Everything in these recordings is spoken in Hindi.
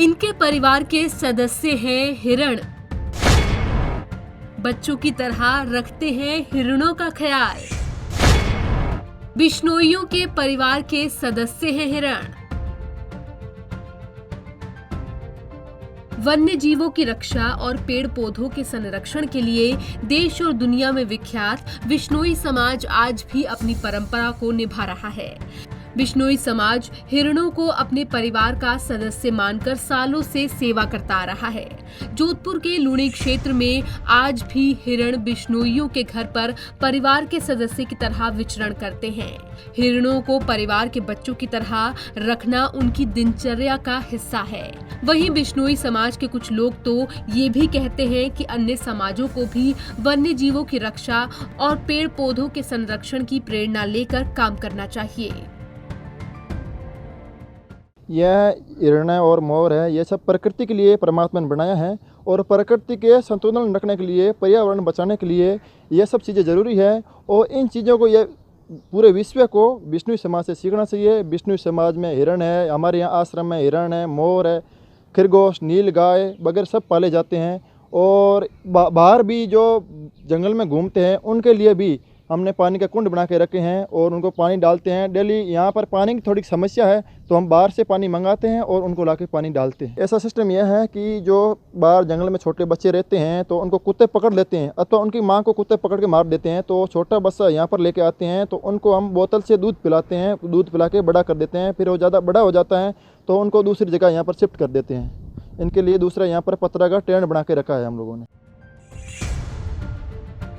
इनके परिवार के सदस्य हैं हिरण। बच्चों की तरह रखते हैं हिरणों का ख्याल। बिश्नोइयों के परिवार के सदस्य हैं हिरण। वन्य जीवों की रक्षा और पेड़ पौधों के संरक्षण के लिए देश और दुनिया में विख्यात बिश्नोई समाज आज भी अपनी परंपरा को निभा रहा है। बिश्नोई समाज हिरणों को अपने परिवार का सदस्य मानकर सालों से सेवा करता आ रहा है। जोधपुर के लूणी क्षेत्र में आज भी हिरण बिश्नोइयों के घर पर परिवार के सदस्य की तरह विचरण करते हैं। हिरणों को परिवार के बच्चों की तरह रखना उनकी दिनचर्या का हिस्सा है। वहीं बिश्नोई समाज के कुछ लोग तो ये भी कहते हैं कि अन्य समाजों को भी वन्य जीवों की रक्षा और पेड़ पौधों के संरक्षण की प्रेरणा लेकर काम करना चाहिए। यह हिरण और मोर है, ये सब प्रकृति के लिए परमात्मा ने बनाया है और प्रकृति के संतुलन रखने के लिए, पर्यावरण बचाने के लिए ये सब चीज़ें ज़रूरी है। और इन चीज़ों को ये पूरे विश्व को बिश्नोई समाज से सीखना चाहिए। बिश्नोई समाज में हिरण है, हमारे यहाँ आश्रम में हिरण है, मोर है, खरगोश, नील गाय वगैरह सब पाले जाते हैं। और बाहर भी जो जंगल में घूमते हैं उनके लिए भी हमने पानी का कुंड बना के रखे हैं और उनको पानी डालते हैं डेली। यहाँ पर पानी की थोड़ी समस्या है तो हम बाहर से पानी मंगाते हैं और उनको लाके पानी डालते हैं। ऐसा सिस्टम यह है कि जो बाहर जंगल में छोटे बच्चे रहते हैं तो उनको कुत्ते पकड़ लेते हैं अथवा उनकी माँ को कुत्ते पकड़ के मार देते हैं। तो छोटा बच्चा यहाँ पर लेके आते हैं तो उनको हम बोतल से दूध पिलाते हैं, दूध पिला के बड़ा कर देते हैं। फिर वो ज़्यादा बड़ा हो जाता है तो उनको दूसरी जगह यहाँ पर शिफ्ट कर देते हैं। इनके लिए दूसरा यहाँ पर पतरा का टेंट बना के रखा है हम लोगों ने।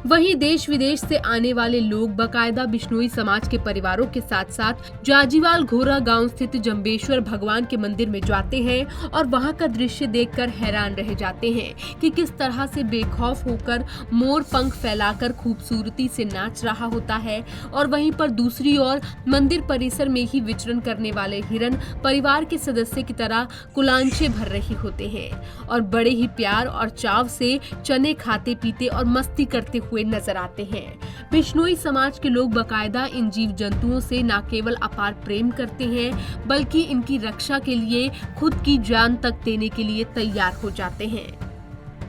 वहीं देश विदेश से आने वाले लोग बाकायदा बिश्नोई समाज के परिवारों के साथ साथ जाजीवाल घोरा गांव स्थित जंबेश्वर भगवान के मंदिर में जाते हैं और वहां का दृश्य देखकर हैरान रह जाते हैं कि किस तरह से बेखौफ होकर मोर पंख फैलाकर खूबसूरती से नाच रहा होता है और वहीं पर दूसरी ओर मंदिर परिसर में ही विचरण करने वाले हिरण परिवार के सदस्य की तरह कुलांचे भर रही होते हैं और बड़े ही प्यार और चाव से चने खाते पीते और मस्ती करते हुए नजर आते हैं। बिश्नोई समाज के लोग बाकायदा इन जीव जंतुओं से न केवल अपार प्रेम करते हैं बल्कि इनकी रक्षा के लिए खुद की जान तक देने के लिए तैयार हो जाते हैं।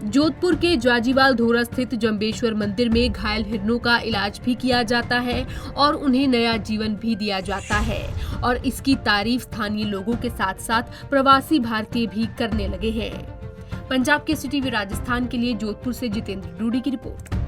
जोधपुर के जाजीवाल धोरा स्थित जंबेश्वर मंदिर में घायल हिरणों का इलाज भी किया जाता है और उन्हें नया जीवन भी दिया जाता है और इसकी तारीफ स्थानीय लोगों के साथ साथ प्रवासी भारतीय भी करने लगे हैं। पंजाब के सिटी राजस्थान के लिए जोधपुर से जितेंद्र डूडी की रिपोर्ट।